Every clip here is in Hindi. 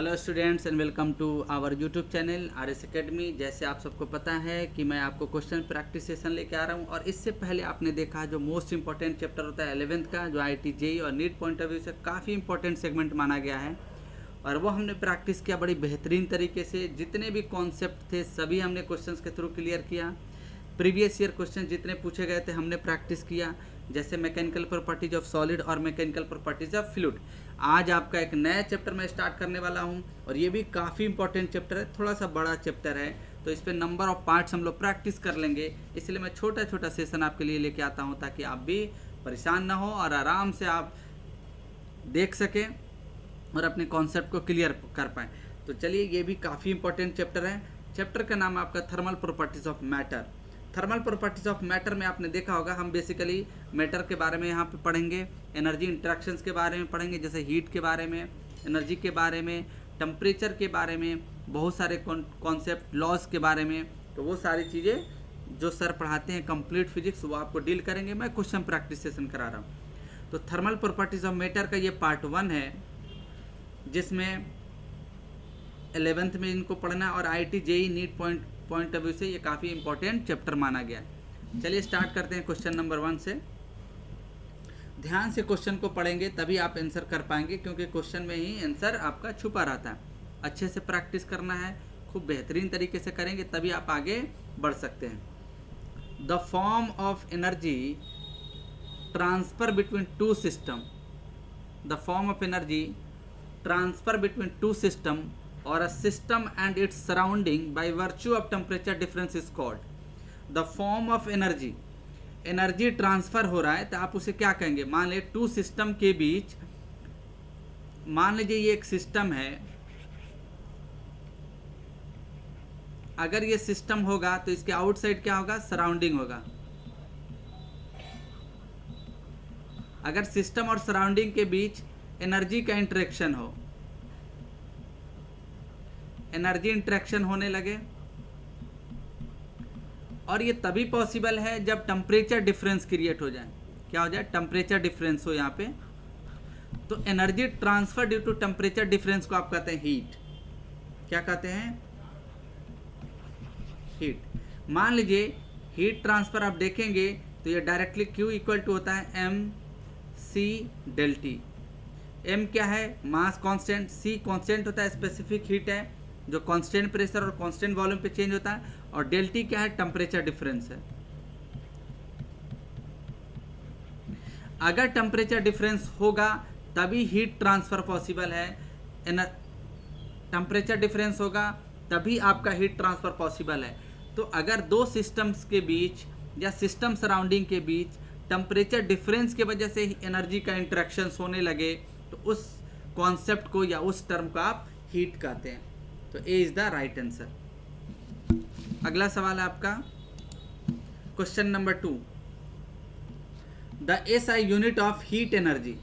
Hello students and welcome to our YouTube channel R S academy. जैसे आप सबको पता है कि मैं आपको क्वेश्चन प्रैक्टिस सेशन लेके आ रहा हूं और इससे पहले आपने देखा जो मोस्ट इंपॉर्टेंट चैप्टर होता है 11th का, जो IIT JEE और नीट पॉइंट ऑफ व्यू से काफ़ी इंपॉर्टेंट सेगमेंट माना गया है और वो हमने प्रैक्टिस किया बड़ी बेहतरीन तरीके से। जितने भी कॉन्सेप्ट थे सभी हमने क्वेश्चंस के थ्रू क्लियर किया। प्रीवियस ईयर क्वेश्चन जितने पूछे गए थे हमने प्रैक्टिस किया, जैसे मैकेनिकल प्रॉपर्टीज ऑफ सॉलिड और मैकेनिकल प्रॉपर्टीज ऑफ फ्लूइड। आज आपका एक नया चैप्टर मैं स्टार्ट करने वाला हूं और ये भी काफ़ी इंपॉर्टेंट चैप्टर है, थोड़ा सा बड़ा चैप्टर है, तो इस पर नंबर ऑफ पार्ट्स हम लोग प्रैक्टिस कर लेंगे। इसलिए मैं छोटा छोटा सेशन आपके लिए लेके आता हूं ताकि आप भी परेशान ना हो और आराम से आप देख सकें और अपने कॉन्सेप्ट को क्लियर कर पाएँ। तो चलिए, ये भी काफ़ी इंपॉर्टेंट चैप्टर है। चैप्टर का नाम है आपका thermal properties of matter. Thermal properties of matter में आपने देखा होगा हम बेसिकली मैटर के बारे में यहाँ पे पढ़ेंगे, एनर्जी इंटरेक्शंस के बारे में पढ़ेंगे, जैसे हीट के बारे में, एनर्जी के बारे में, टेम्परेचर के बारे में, बहुत सारे कॉन्सेप्ट लॉज के बारे में। तो वो सारी चीज़ें जो सर पढ़ाते हैं कंप्लीट फिजिक्स वो आपको डील करेंगे। मैं क्वेश्चन प्रैक्टिस सेशन करा रहा हूँ। तो थर्मल प्रॉपर्टीज ऑफ मैटर का ये पार्ट 1 है, जिसमें 11th में इनको पढ़ना और IIT JEE NEET point of view से ये काफ़ी इंपॉर्टेंट चैप्टर माना गया है। चलिए स्टार्ट करते हैं क्वेश्चन नंबर 1 से। ध्यान से क्वेश्चन को पढ़ेंगे तभी आप आंसर कर पाएंगे, क्योंकि क्वेश्चन में ही आंसर आपका छुपा रहता है। अच्छे से प्रैक्टिस करना है, खूब बेहतरीन तरीके से करेंगे तभी आप आगे बढ़ सकते हैं। The form of energy transfer between two system, the form of energy transfer between two system or a system and its surrounding by virtue of temperature difference is called the form of energy। Energy transfer हो रहा है तो आप उसे क्या कहेंगे? मान लीजिए टू सिस्टम के बीच, मान लीजिए ये एक सिस्टम है, अगर ये सिस्टम होगा तो इसके आउटसाइड क्या होगा? सराउंडिंग होगा। अगर सिस्टम और सराउंडिंग के बीच एनर्जी का इंटरेक्शन हो, एनर्जी इंटरेक्शन होने लगे, और ये तभी पॉसिबल है जब टेम्परेचर डिफरेंस क्रिएट हो जाए। क्या हो जाए? टेम्परेचर डिफरेंस हो यहाँ पे। तो energy transfer due to temperature difference को आप कहते हैं हीट। क्या कहते हैं? हीट। मान लीजिए हीट ट्रांसफर आप देखेंगे तो ये डायरेक्टली Q इक्वल टू होता है mc डेल टी। m क्या है? Mass constant. c कांस्टेंट होता है, स्पेसिफिक हीट है जो कांस्टेंट प्रेशर और कांस्टेंट वॉल्यूम पे चेंज होता है, और डेल टी क्या है? टेम्परेचर डिफरेंस है। अगर टेम्परेचर डिफरेंस होगा तभी हीट ट्रांसफर पॉसिबल है। टेम्परेचर डिफरेंस होगा तभी आपका हीट ट्रांसफर पॉसिबल है। तो अगर दो सिस्टम्स के बीच या सिस्टम सराउंडिंग के बीच टेम्परेचर डिफरेंस की वजह से एनर्जी का इंटरेक्शंस होने लगे तो उस कॉन्सेप्ट को या उस टर्म को आप हीट कहते हैं। तो ए इज द राइट आंसर। अगला सवाल है आपका question number 2। The SI unit of heat energy.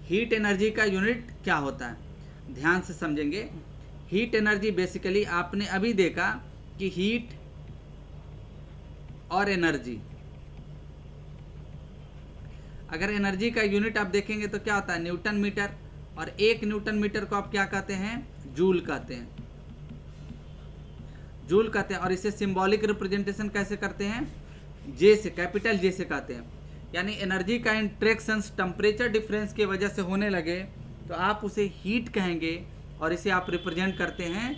Heat energy का यूनिट क्या होता है? ध्यान से समझेंगे। हीट एनर्जी बेसिकली आपने अभी देखा कि हीट और एनर्जी, अगर एनर्जी का यूनिट आप देखेंगे तो क्या होता है? न्यूटन मीटर, और 1 न्यूटन मीटर को आप क्या कहते हैं? जूल कहते हैं। जूल कहते हैं। और इसे सिंबॉलिक रिप्रेजेंटेशन कैसे करते हैं? जे से, कैपिटल जे से कहते हैं। यानी एनर्जी का इंटरेक्शंस टेम्परेचर डिफरेंस की वजह से होने लगे तो आप उसे हीट कहेंगे और इसे आप रिप्रेजेंट करते हैं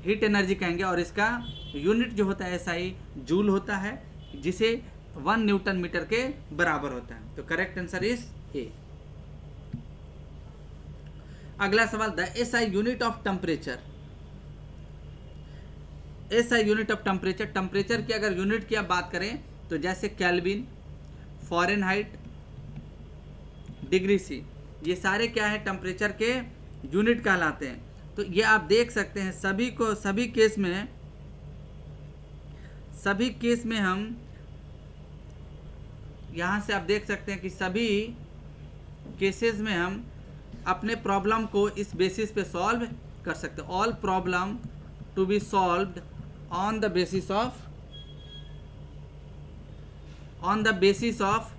हीट एनर्जी कहेंगे, और इसका यूनिट जो होता है SI जूल होता है, जिसे 1 न्यूटन मीटर के बराबर होता है। तो करेक्ट आंसर इज ए। अगला सवाल, the SI unit of temperature. SI unit of temperature, temperature की अगर यूनिट की आप बात करें तो जैसे केल्विन, फ़ारेनहाइट, डिग्री सी, ये सारे क्या है? टेम्परेचर के यूनिट कहलाते हैं। तो ये आप देख सकते हैं सभी केस में हम यहाँ से आप देख सकते हैं कि सभी केसेस में हम अपने प्रॉब्लम को इस बेसिस पे सॉल्व कर सकते हैं। All problem to be solved on the basis of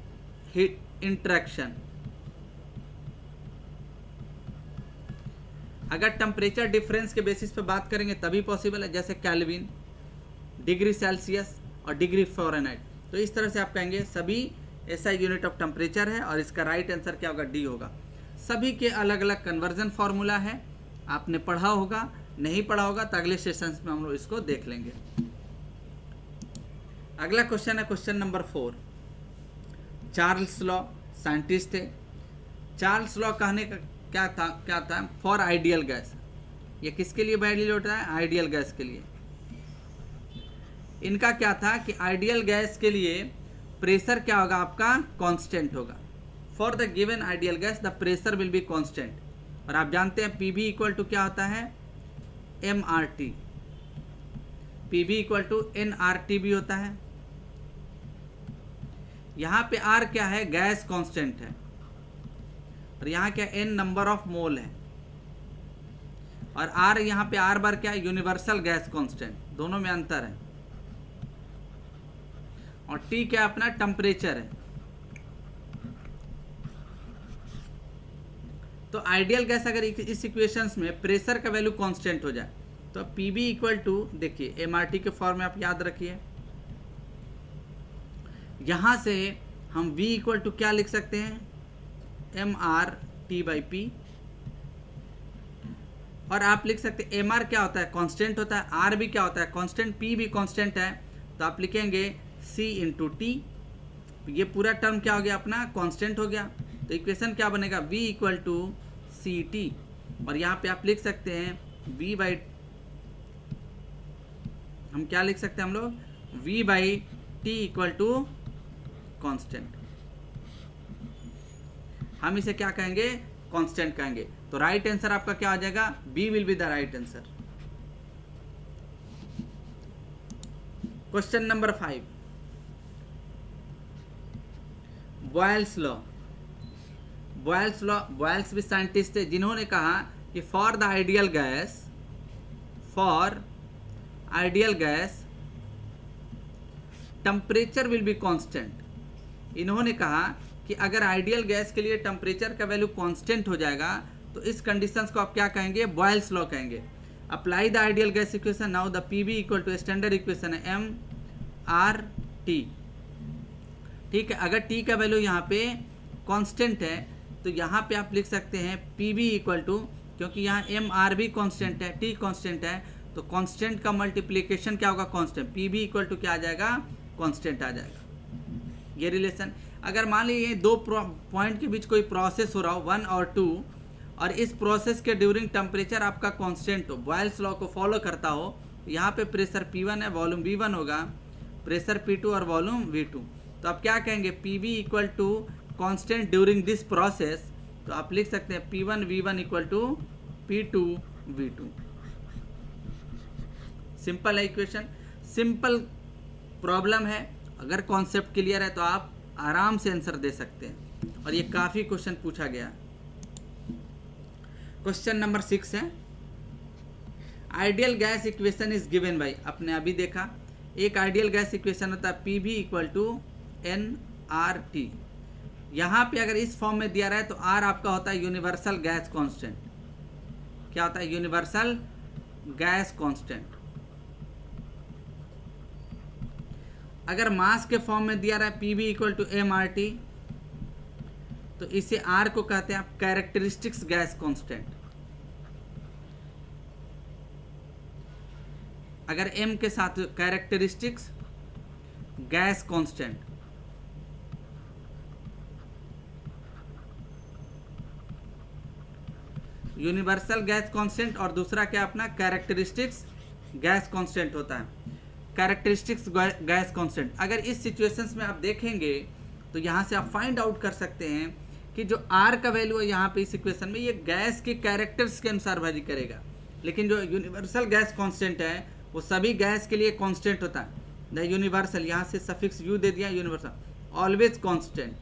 heat interaction। अगर टेम्परेचर डिफरेंस के बेसिस पे बात करेंगे तभी पॉसिबल है, जैसे केल्विन, डिग्री सेल्सियस और डिग्री फ़ारेनहाइट। तो इस तरह से आप कहेंगे सभी ऐसा यूनिट ऑफ टेम्परेचर है, और इसका राइट आंसर क्या होगा, डी होगा। सभी के अलग अलग कन्वर्जन फार्मूला है, आपने पढ़ा होगा, नहीं पढ़ा होगा तो अगले सेशंस में हम लोग इसको देख लेंगे। अगला क्वेश्चन है question number 4। Charles law scientist थे। चार्ल्स लॉ कहने का क्या था फॉर आइडियल गैस। ये किसके लिए वैलिड होता है, आइडियल गैस के लिए। इनका क्या था कि आइडियल गैस के लिए प्रेशर क्या होगा, आपका कांस्टेंट होगा। For the given ideal gas the pressure will be constant. और आप जानते हैं पी बी इक्वल टू क्या होता है, M R T. P V equal to N R T भी होता है। यहाँ पे आर क्या है, गैस कांस्टेंट है, और यहाँ क्या एन नंबर ऑफ मोल है, और आर यहाँ पे आर बार क्या है, यूनिवर्सल गैस कांस्टेंट। दोनों में अंतर है। और टी क्या अपना टेम्परेचर है। तो आइडियल गैस अगर इस इक्वेशंस में प्रेशर का वैल्यू कांस्टेंट हो जाए तो पी बी इक्वल टू, देखिए एम आर टी के फॉर्म में आप याद रखिए, यहां से हम V इक्वल टू क्या लिख सकते हैं, M R T by P. और आप लिख सकते हैं एम आर क्या होता है, कांस्टेंट होता है, आर भी क्या होता है, कांस्टेंट, पी भी कांस्टेंट है, तो आप लिखेंगे C इंटू टी। ये पूरा टर्म क्या हो गया अपना, कांस्टेंट हो गया। तो इक्वेशन क्या बनेगा, V equal to C T. और यहाँ पे आप लिख सकते हैं V बाई, हम क्या लिख सकते हैं हम लोग, V by T equal to constant. हम इसे क्या कहेंगे, कांस्टेंट कहेंगे। तो राइट आंसर आपका क्या आ जाएगा, B will be the right answer. Question number 5, Boyle's law. Boyle's भी साइंटिस्ट थे जिन्होंने कहा कि for ideal gas temperature will be constant. इन्होंने कहा कि अगर आइडियल गैस के लिए टेम्परेचर का वैल्यू कांस्टेंट हो जाएगा तो इस कंडीशंस को आप क्या कहेंगे, बॉयल्स लॉ कहेंगे। Apply the ideal gas equation, now the P V equal to standard equation है एम आर टी। ठीक है, अगर टी का वैल्यू यहाँ पे कांस्टेंट है तो यहाँ पे आप लिख सकते हैं पी बी इक्वल टू, क्योंकि यहाँ एम आर भी कांस्टेंट है, टी कांस्टेंट है, तो कांस्टेंट का मल्टीप्लिकेशन क्या होगा, constant. P V equal to क्या आ जाएगा, कांस्टेंट आ जाएगा। ये रिलेशन, अगर मान लीजिए दो पॉइंट के बीच कोई प्रोसेस हो रहा हो 1 और 2, और इस प्रोसेस के ड्यूरिंग टेम्परेचर आपका कांस्टेंट हो, बॉयल्स लॉ को फॉलो करता हो, यहाँ पे प्रेशर P1 है, वॉल्यूम V1 होगा, प्रेशर P2 और वॉल्यूम V2। तो आप क्या कहेंगे, PV equal to constant during this process. तो आप लिख सकते हैं P1 V1 equal to P2 V2। Simple है इक्वेशन, सिंपल प्रॉब्लम है। अगर कॉन्सेप्ट क्लियर है तो आप आराम से आंसर दे सकते हैं, और ये काफ़ी क्वेश्चन पूछा गया। क्वेश्चन नंबर 6 है, ideal gas equation is given by, आपने अभी देखा एक आइडियल गैस इक्वेशन होता है P V equal to N R T. यहाँ पे अगर इस फॉर्म में दिया रहा है तो आर आपका होता है यूनिवर्सल गैस कांस्टेंट। क्या होता है, यूनिवर्सल गैस कांस्टेंट। अगर मास के फॉर्म में दिया रहा है P V equal to M R T, तो इसे आर को कहते हैं आप कैरेक्टरिस्टिक्स गैस कांस्टेंट। अगर एम के साथ characteristics gas constant, universal gas constant, और दूसरा क्या अपना कैरेक्टरिस्टिक्स गैस कांस्टेंट होता है, कैरेक्टरिस्टिक्स गैस कांस्टेंट। अगर इस सिचुएशंस में आप देखेंगे तो यहाँ से आप फाइंड आउट कर सकते हैं कि जो आर का वैल्यू है यहाँ पे इस इक्वेशन में, ये गैस के कैरेक्टर्स के अनुसार वेरी करेगा, लेकिन जो यूनिवर्सल गैस कांस्टेंट है वो सभी गैस के लिए कांस्टेंट होता है। द यूनिवर्सल, यहाँ से सफिक्स यू दे दिया, यूनिवर्सल ऑलवेज कांस्टेंट।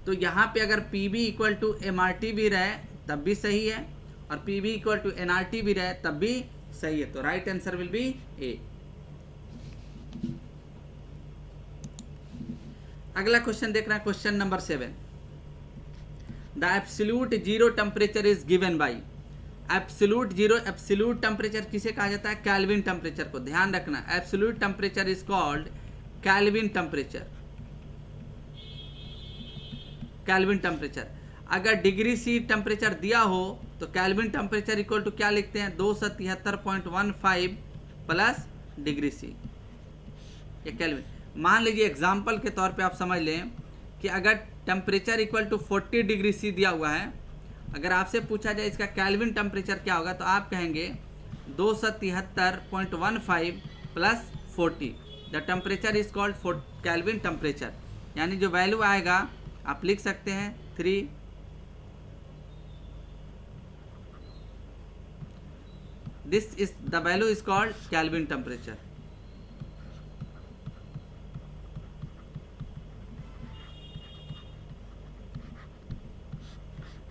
तो यहाँ पे अगर P V equal to M R T भी रहे तब भी सही है, और P V equal to N R T भी रहे तब भी सही है। तो right answer will be A. अगला क्वेश्चन देख रहे हैं, question number 7। The absolute zero temperature is given by, absolute zero, absolute temperature किसे कहा जाता है? केल्विन टेम्परेचर को। ध्यान रखना, absolute temperature is called kelvin temperature, kelvin temperature. अगर डिग्री सी टेम्परेचर दिया हो तो केल्विन टेम्परेचर इक्वल टू क्या लिखते हैं? 273.15 प्लस डिग्री सी, ये केल्विन। मान लीजिए एग्जाम्पल के तौर पे आप समझ लें कि अगर temperature equal to 40 degree C दिया हुआ है, अगर आपसे पूछा जाए इसका केल्विन टेम्परेचर क्या होगा, तो आप कहेंगे 273.15 plus 40, the temperature is called kelvin temperature. यानी जो वैल्यू आएगा आप लिख सकते हैं 3, this is the value is called kelvin temperature.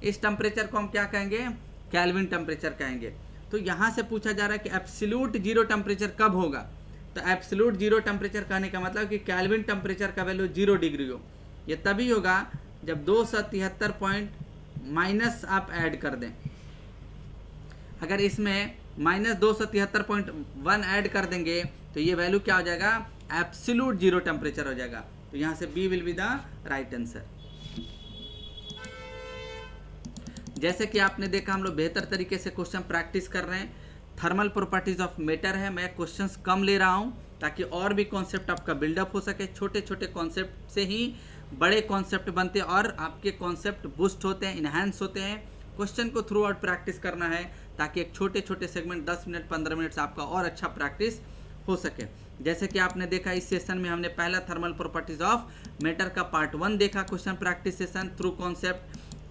इस टेम्परेचर को हम क्या कहेंगे? केल्विन टेम्परेचर कहेंगे। तो यहाँ से पूछा जा रहा है कि एब्सोल्यूट जीरो टेम्परेचर कब होगा, तो एब्सोल्यूट जीरो टेम्परेचर कहने का मतलब कि केल्विन टेम्परेचर का वैल्यू 0 डिग्री हो। ये तभी होगा जब 273 पॉइंट माइनस आप ऐड कर दें। अगर इसमें -273.1 ऐड कर देंगे तो ये वैल्यू क्या हो जाएगा? एब्सोल्यूट जीरो टेम्परेचर हो जाएगा। तो यहाँ से B will be the right answer. जैसे कि आपने देखा हम लोग बेहतर तरीके से क्वेश्चन प्रैक्टिस कर रहे हैं। थर्मल प्रॉपर्टीज ऑफ मैटर है, मैं क्वेश्चंस कम ले रहा हूं ताकि और भी कॉन्सेप्ट आपका बिल्डअप हो सके। छोटे छोटे कॉन्सेप्ट से ही बड़े कॉन्सेप्ट बनते हैं और आपके कॉन्सेप्ट बूस्ट होते हैं, इन्हांस होते हैं। क्वेश्चन को थ्रू आउट प्रैक्टिस करना है ताकि एक छोटे छोटे सेगमेंट 10 मिनट 15 मिनट से आपका और अच्छा प्रैक्टिस हो सके। जैसे कि आपने देखा इस सेशन में हमने पहला थर्मल प्रॉपर्टीज ऑफ मैटर का पार्ट 1 देखा, question practice session through concept.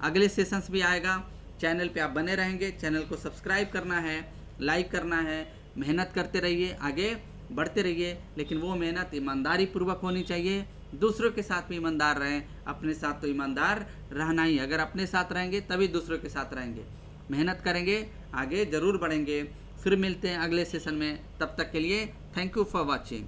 अगले सेशंस भी आएगा, चैनल पे आप बने रहेंगे। चैनल को सब्सक्राइब करना है, लाइक करना है, मेहनत करते रहिए, आगे बढ़ते रहिए, लेकिन वो मेहनत ईमानदारी पूर्वक होनी चाहिए। दूसरों के साथ भी ईमानदार रहें, अपने साथ तो ईमानदार रहना ही। अगर अपने साथ रहेंगे तभी दूसरों के साथ रहेंगे। मेहनत करेंगे, आगे ज़रूर बढ़ेंगे। फिर मिलते हैं अगले सेशन में, तब तक के लिए थैंक यू फॉर वॉचिंग।